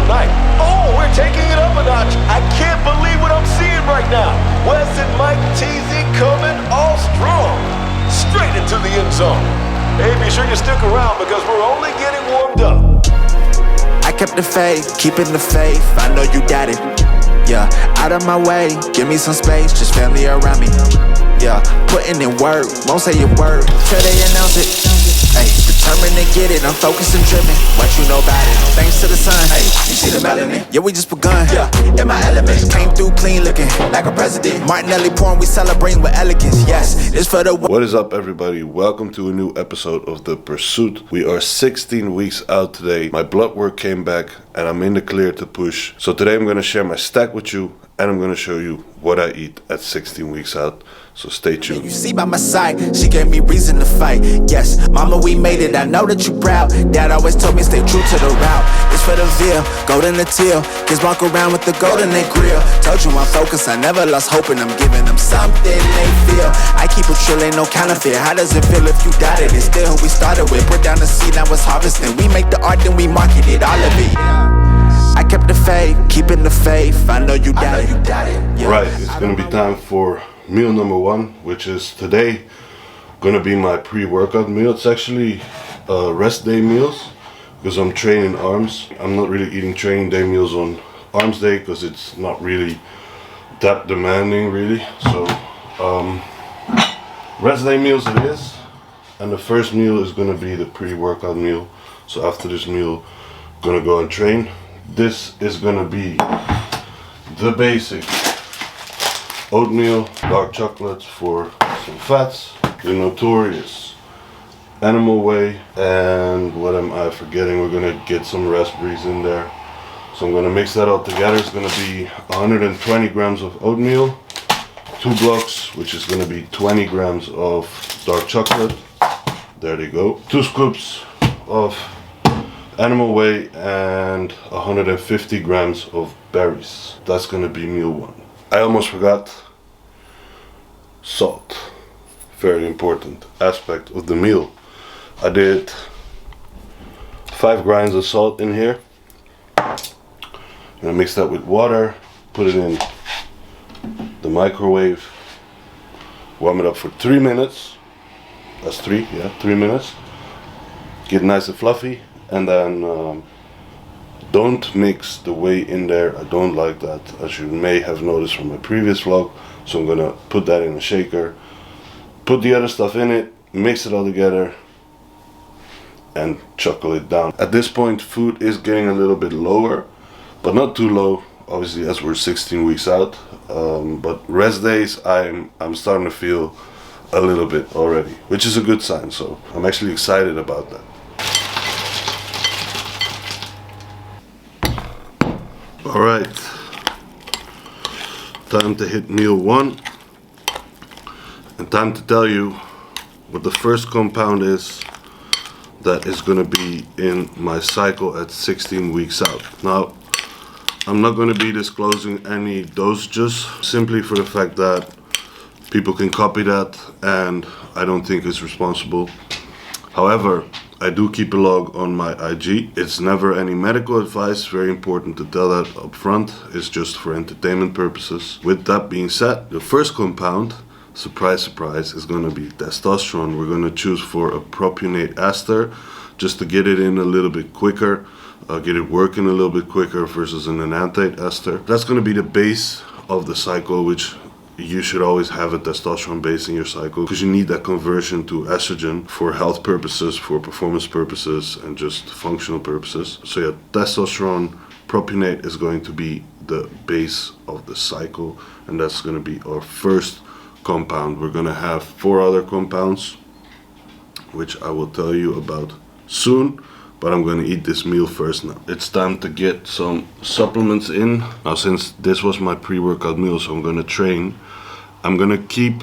tonight. Oh, we're taking it up a notch. I can't believe what I'm seeing right now. Wes and Mike TZ coming all strong, straight into the end zone. Hey, be sure you stick around because we're only getting warmed up. I kept the faith, keeping the faith, I know you got it. Yeah, out of my way, give me some space, just family around me. Yeah, putting in work, won't say a word till they announce it. Hey, determined to get it, I'm focused and driven. What you know about it? Thanks to the sun. Hey, you see the melanin? Yeah, we just begun. Yeah, in my elements, came through clean looking like a president. Martinelli porn, we celebrating with elegance. Yes, it's for the. What is up, everybody? Welcome to a new episode of The Pursuit. We are 16 weeks out today. My blood work came back and I'm in the clear to push. So today I'm going to share my stack with you and I'm going to show you what I eat at 16 weeks out. So stay tuned. You see by my side, she gave me reason to fight. Yes, mama, we made it. I know that you proud. Dad always told me stay true to the route. It's for the veal, golden the teal. Kids walk around with the golden they grill. Told you I'm focused, I never lost hope, and I'm giving them something they feel. I keep it trill, ain't no counterfeit. How does it feel if you doubted it? Still who we started with. Put down the seed, now it's harvesting. We make the art, then we market it, all of it. I kept the faith, keeping the faith. I know you got it. Yeah. Right, it's gonna be time for meal number one, which is today gonna be my pre-workout meal. It's actually rest day meals because I'm training arms. I'm not really eating training day meals on arms day because it's not really that demanding really. So rest day meals it is, and the first meal is gonna be the pre-workout meal. So after this meal, gonna go and train. This is gonna be the basic oatmeal, dark chocolate for some fats, the notorious animal whey, and what am I forgetting? We're gonna get some raspberries in there. So I'm gonna mix that all together. It's gonna be 120 grams of oatmeal, 2 blocks, which is gonna be 20 grams of dark chocolate. There they go. 2 scoops of animal whey and 150 grams of berries. That's gonna be meal one. I almost forgot salt. Very important aspect of the meal. I did 5 grains of salt in here. And I mix that with water, put it in the microwave, warm it up for 3 minutes. That's 3 minutes. Get nice and fluffy, and then don't mix the whey in there. I don't like that, as you may have noticed from my previous vlog. So I'm gonna put that in a shaker, put the other stuff in it, mix it all together, and chuckle it down. At this point, food is getting a little bit lower, but not too low, obviously, as we're 16 weeks out. But rest days, I'm starting to feel a little bit already, which is a good sign. So I'm actually excited about that. All right, time to hit meal one, and time to tell you what the first compound is that is going to be in my cycle at 16 weeks out. Now, I'm not going to be disclosing any dosages, simply for the fact that people can copy that and I don't think it's responsible. However, I do keep a log on my IG. It's never any medical advice, very important to tell that up front. It's just for entertainment purposes. With that being said, the first compound, surprise surprise, is going to be testosterone. We're going to choose for a propionate ester just to get it in a little bit quicker, get it working a little bit quicker versus an enanthate ester. That's going to be the base of the cycle, which you should always have a testosterone base in your cycle because you need that conversion to estrogen for health purposes, for performance purposes, and just functional purposes. So yeah, testosterone propionate is going to be the base of the cycle, and that's going to be our first compound. We're going to have 4 other compounds, which I will tell you about soon. But I'm going to eat this meal first now. It's time to get some supplements in. Now, since this was my pre-workout meal, so I'm going to train, I'm going to keep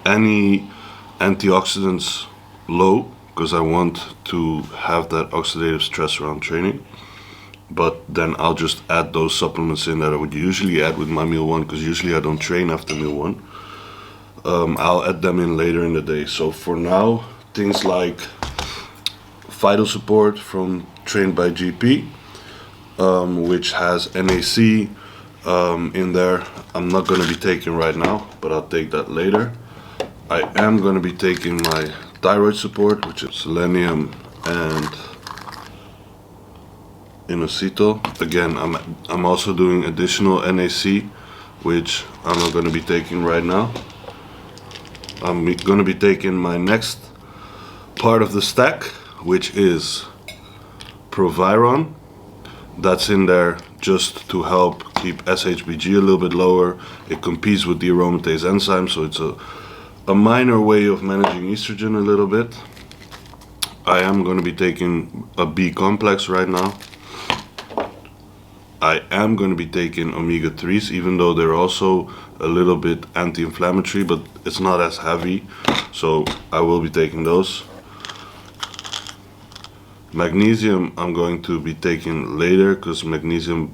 any antioxidants low because I want to have that oxidative stress around training. But then I'll just add those supplements in that I would usually add with my meal one, because usually I don't train after meal one. I'll add them in later in the day. So for now, things like vital support from Trained by GP, which has NAC in there. I'm not going to be taking right now, but I'll take that later. I am going to be taking my thyroid support, which is selenium and inositol. Again, I'm also doing additional NAC, which I'm not going to be taking right now. I'm going to be taking my next part of the stack, which is Proviron. That's in there just to help keep SHBG a little bit lower. It competes with the aromatase enzyme, so it's a minor way of managing estrogen a little bit. I am going to be taking a B complex right now. I am going to be taking omega-3s, even though they're also a little bit anti-inflammatory, but it's not as heavy, so I will be taking those. Magnesium I'm going to be taking later, because magnesium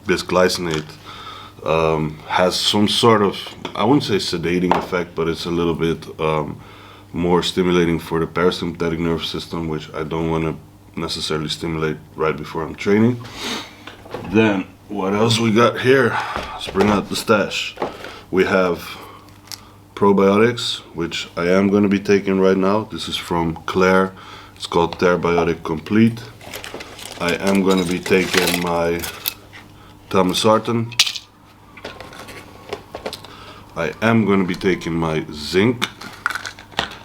bisglycinate has some sort of, I wouldn't say sedating effect, but it's a little bit more stimulating for the parasympathetic nervous system, which I don't want to necessarily stimulate right before I'm training. Then what else we got here? Let's bring out the stash. We have probiotics, which I am going to be taking right now. This is from Claire. It's called Therabiotic Complete. I am going to be taking my Tamisartan. I am going to be taking my zinc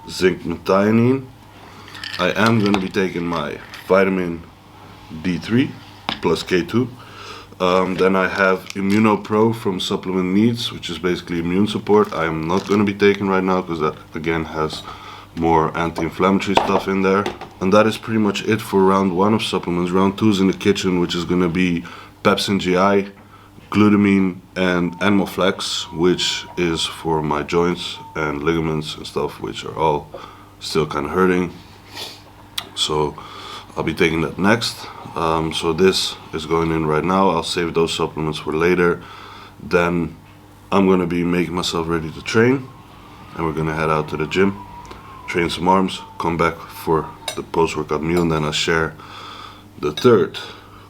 methionine. I am going to be taking my vitamin D3 plus K2. Then I have ImmunoPro from Supplement Needs, which is basically immune support. I am not going to be taking right now because that again has more anti-inflammatory stuff in there. And that is pretty much it for round 1 of supplements. Round 2 is in the kitchen, which is going to be Pepsin GI, glutamine, and Animal Flex, which is for my joints and ligaments and stuff, which are all still kind of hurting. So I'll be taking that next. So this is going in right now. I'll save those supplements for later. Then I'm going to be making myself ready to train, and we're going to head out to the gym, train some arms, come back for the post-workout meal, and then I'll share the third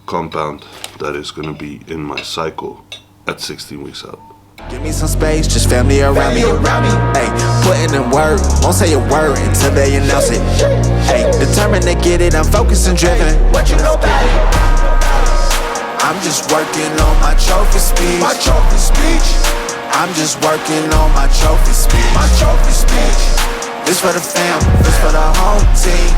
compound that is going to be in my cycle at 16 weeks out. Give me some space, just family around me. Hey, putting in work, won't say a word until they announce it. Hey, determined to get it, I'm focused and driven. What you know about it? I'm just working on my trophy speech. My trophy speech. I'm just working on my trophy speech. My trophy speech. This for the fam, this for the home team.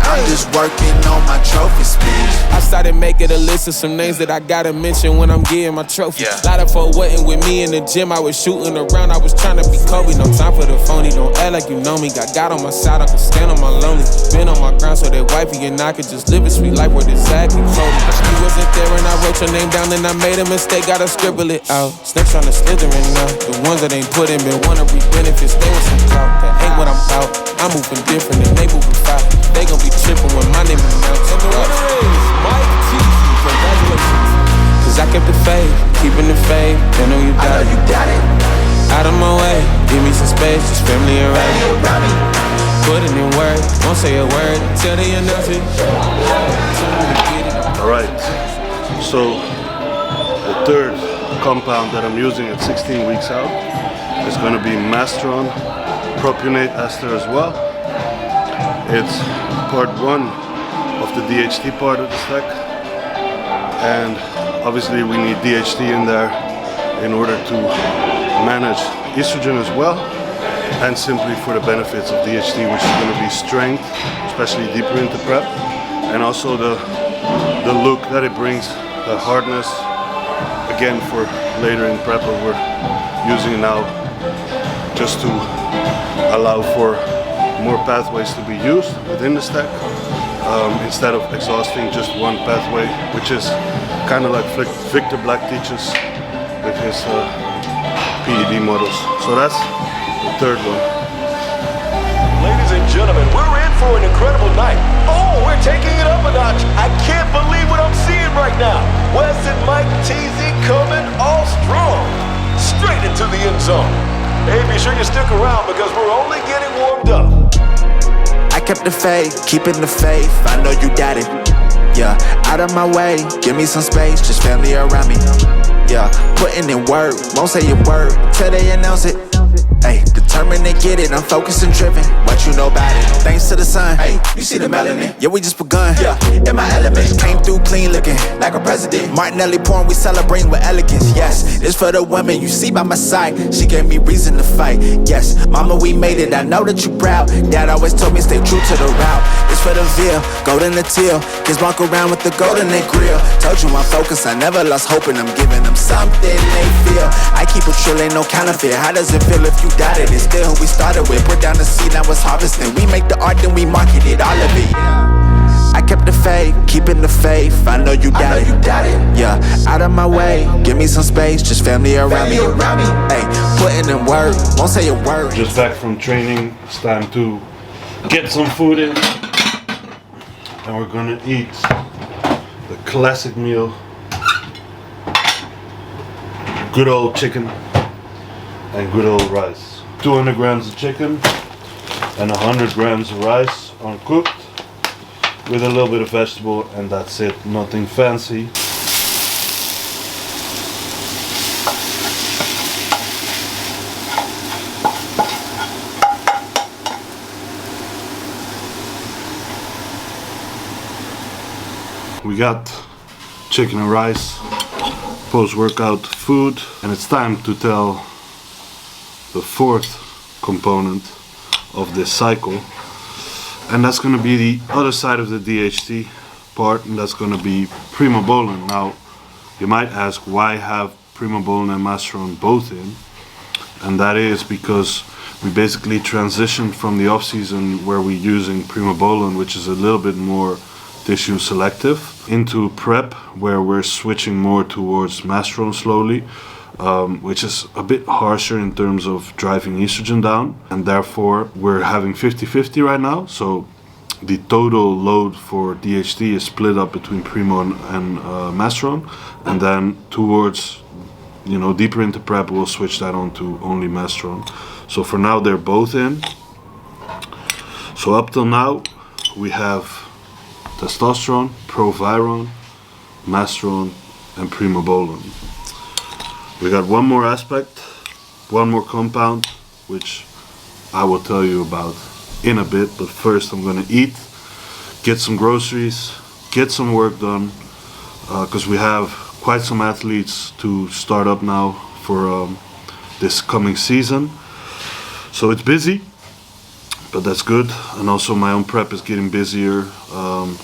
I'm just working on my trophy speech. I started making a list of some names that I gotta mention when I'm getting my trophy. Lot of folk wasn't with me in the gym, I was shooting around, I was trying to be Kobe. No time for the phony, don't act like you know me. Got God on my side, I can stand on my lonely. Been on my ground so that wifey and I could just live a sweet life where this exactly Cody. She wasn't there when I wrote your name down and I made a mistake, gotta scribble it out. Snakes on the slithering now, the ones that ain't put in been wanna reap benefits, they with some clout. That ain't what I'm about, I'm moving different and they moving fast. They gon' be trippin' when my name is announced. And the winner is Mike Teasy. Congratulations. Cause I kept the faith, keeping the faith. I know you got it. Out of my way, give me some space, just family around me. Put it in work, won't say a word until they announce it. Alright, so the third compound that I'm using at 16 weeks out is going to be Mastron propionate ester as well. It's part 1 of the DHT part of the stack, and obviously we need DHT in there in order to manage estrogen as well, and simply for the benefits of DHT, which is going to be strength, especially deeper into prep, and also the look that it brings, the hardness, again for later in prep, but we're using it now just to allow for more pathways to be used within the stack, instead of exhausting just one pathway, which is kind of like Victor Black teaches with his PED models. So that's the third one. Ladies and gentlemen, we're in for an incredible night. Oh, we're taking it up a notch. I can't believe what I'm seeing right now. Wes and Mike TZ coming all strong, straight into the end zone. Hey, be sure you stick around because we're only getting warmed up. I kept the faith, keeping the faith. I know you got it. Yeah, out of my way, give me some space, just family around me. Yeah, putting in work, won't say a word till they announce it. Ayy, determined to get it, I'm focused and driven. What you know about it? Thanks to the sun. Ayy, you see the melanin? Yeah, we just begun. Yeah, in my element. Came through clean looking, like a president. Martinelli porn, we celebrating with elegance. Yes, it's for the women you see by my side. She gave me reason to fight. Yes, mama, we made it. I know that you proud. Dad always told me stay true to the route. It's for the veal, golden the teal. Kids walk around with the golden they grill. Told you I'm focused, I never lost hope, and I'm giving them something they feel. I keep it true, ain't no counterfeit. How does it feel if you doubted it? Still who we started with. Put down the seed, now it's harvesting. We make the art, then we market it, all of it. I kept the faith, keeping the faith. I know you doubt it. Yeah, out of my way, give me some space, just family around me. Hey, putting in work, won't say a word. Just back from training, it's time to get some food in. And we're gonna eat the classic meal. Good old chicken and good old rice. 200 grams of chicken and 100 grams of rice uncooked with a little bit of vegetable, and that's it, nothing fancy. We got chicken and rice, post-workout food, and it's time to tell the fourth component of this cycle, and that's going to be the other side of the DHT part, and that's going to be Primobolan. Now, you might ask, why have Primobolan and Masteron both in? And that is because we basically transitioned from the off-season where we're using Primobolan, which is a little bit more tissue selective, into prep where we're switching more towards Masteron slowly, which is a bit harsher in terms of driving estrogen down, and therefore we're having 50-50 right now. So the total load for DHT is split up between Primo and Masteron, and then towards, you know, deeper into prep we'll switch that on to only Masteron. So for now they're both in. So up till now we have testosterone, proviron, Masteron, and Primobolan. We got one more aspect, one more compound, which I will tell you about in a bit, but first I'm gonna eat, get some groceries, get some work done, because we have quite some athletes to start up now for this coming season. So it's busy, but that's good. And also my own prep is getting busier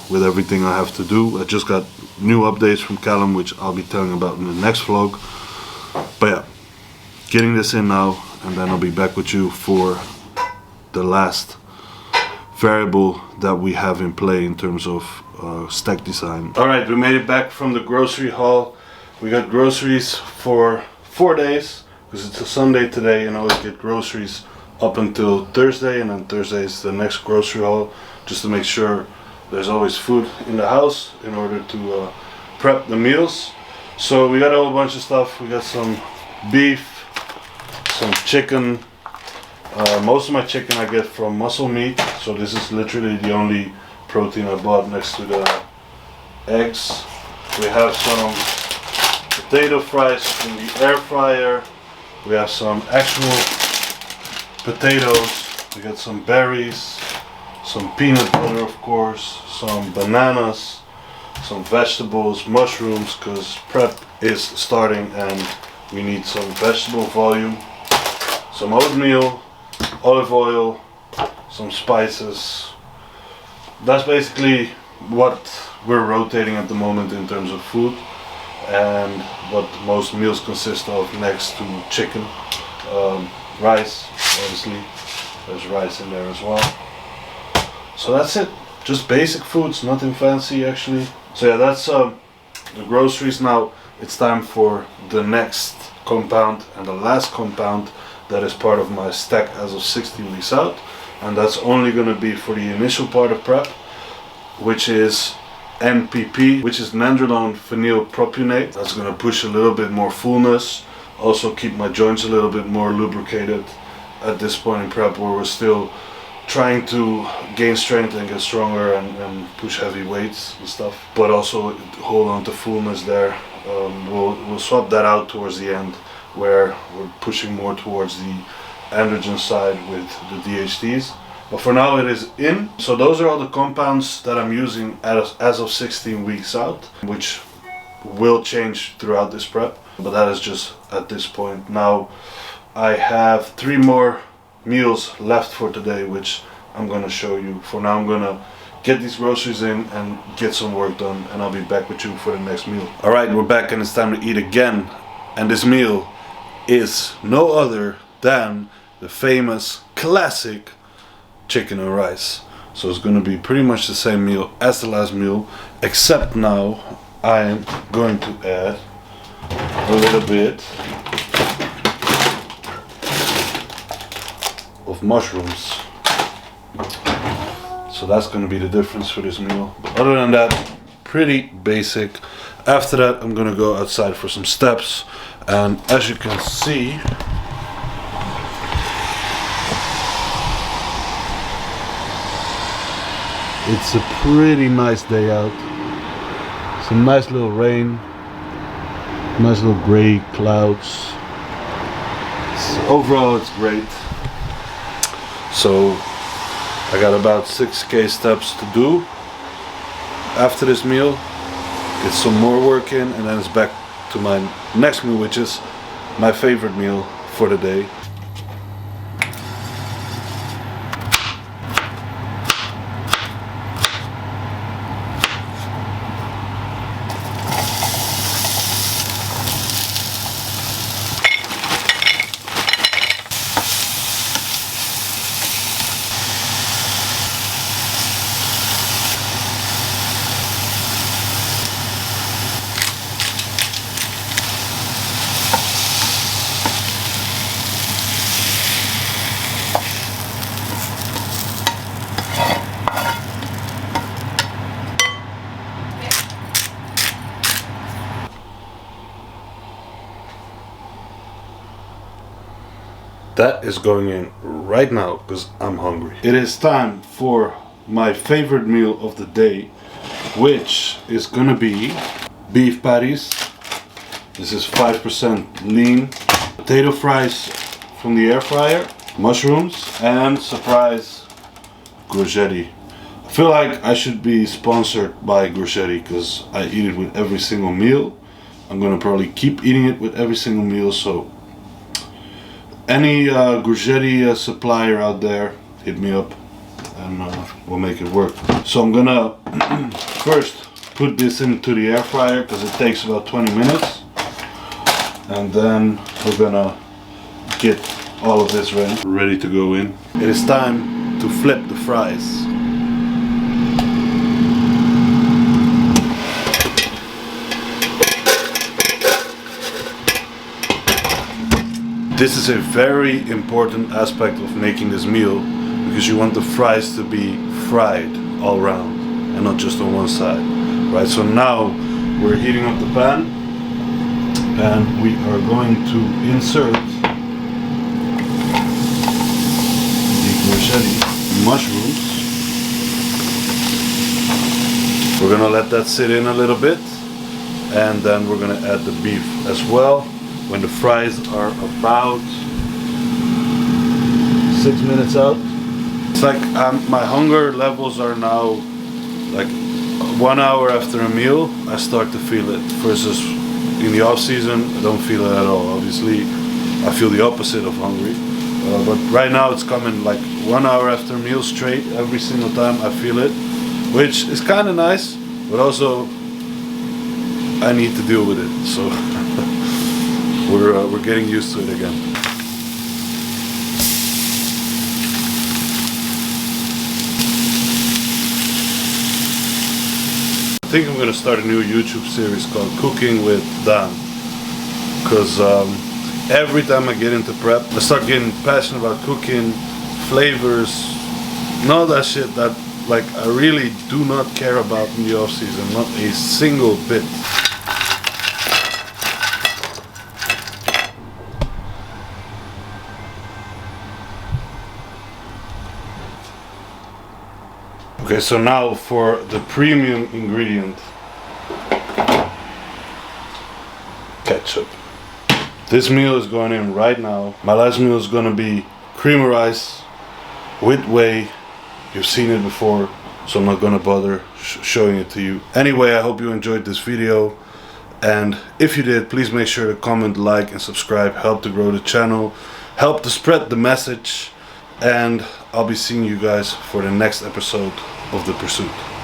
with everything I have to do. I just got new updates from Callum, which I'll be telling about in the next vlog. But yeah, getting this in now, and then I'll be back with you for the last variable that we have in play in terms of stack design. Alright, we made it back from the grocery haul. We got groceries for 4 days, because it's a Sunday today, and I always get groceries up until Thursday, and then Thursday is the next grocery haul, just to make sure there's always food in the house in order to prep the meals. So we got a whole bunch of stuff. We got some beef, some chicken. Most of my chicken I get from Muscle Meat, so this is literally the only protein I bought next to the eggs. We have some potato fries in the air fryer. We have some actual potatoes. We got some berries, some peanut butter of course, some bananas, some vegetables, mushrooms, because prep is starting and we need some vegetable volume, some oatmeal, olive oil, some spices. That's basically what we're rotating at the moment in terms of food, and what most meals consist of next to chicken. Rice, obviously, there's rice in there as well. So that's it, just basic foods, nothing fancy actually. So yeah, that's the groceries. Now it's time for the next compound and the last compound that is part of my stack as of 16 weeks out, and that's only going to be for the initial part of prep, which is NPP, which is nandrolone phenylpropionate. That's going to push a little bit more fullness, also keep my joints a little bit more lubricated at this point in prep, where we're still trying to gain strength and get stronger and push heavy weights and stuff, but also hold on to fullness there. We'll swap that out towards the end, where we're pushing more towards the androgen side with the DHTs. But for now it is in. So those are all the compounds that I'm using as of 16 weeks out, which will change throughout this prep, but that is just at this point. Now I have 3 more meals left for today, which I'm gonna show you. For now I'm gonna get these groceries in and get some work done, and I'll be back with you for the next meal. Alright, we're back and it's time to eat again. And this meal is no other than the famous classic chicken and rice. So it's gonna be pretty much the same meal as the last meal, except now I am going to add a little bit of mushrooms. So that's going to be the difference for this meal. But other than that, pretty basic. After that, I'm going to go outside for some steps. And as you can see, it's a pretty nice day out. Some nice little rain, nice little gray clouds. So overall, it's great. So I got about 6K steps to do after this meal, get some more work in, and then it's back to my next meal, which is my favorite meal for the day. That is going in right now because I'm hungry. It is time for my favorite meal of the day, which is gonna be beef patties. This is 5% lean, potato fries from the air fryer, mushrooms, and surprise Gorgetti. I feel like I should be sponsored by Gorgetti because I eat it with every single meal. I'm gonna probably keep eating it with every single meal, so any Gorgetti supplier out there, hit me up and we'll make it work. So I'm gonna first put this into the air fryer because it takes about 20 minutes. And then we're gonna get all of this ready to go in. It is time to flip the fries. This is a very important aspect of making this meal because you want the fries to be fried all around and not just on one side, right? So now we're heating up the pan and we are going to insert the Gorgetti mushrooms. We're gonna let that sit in a little bit and then we're gonna add the beef as well. When the fries are about 6 minutes out. It's like my hunger levels are now like 1 hour after a meal, I start to feel it, versus in the off season I don't feel it at all. Obviously I feel the opposite of hungry, but right now it's coming like 1 hour after a meal straight. Every single time I feel it, which is kind of nice, but also I need to deal with it, so we're getting used to it again. I think I'm gonna start a new YouTube series called Cooking with Dan, because every time I get into prep, I start getting passionate about cooking, flavors, and all that shit that like I really do not care about in the off season, not a single bit. Okay, so now for the premium ingredient, ketchup. This meal is going in right now. My last meal is gonna be cream of rice with whey. You've seen it before, so I'm not gonna bother showing it to you. Anyway, I hope you enjoyed this video, and if you did, please make sure to comment, like, and subscribe. Help to grow the channel, help to spread the message, and I'll be seeing you guys for the next episode of The Pursuit.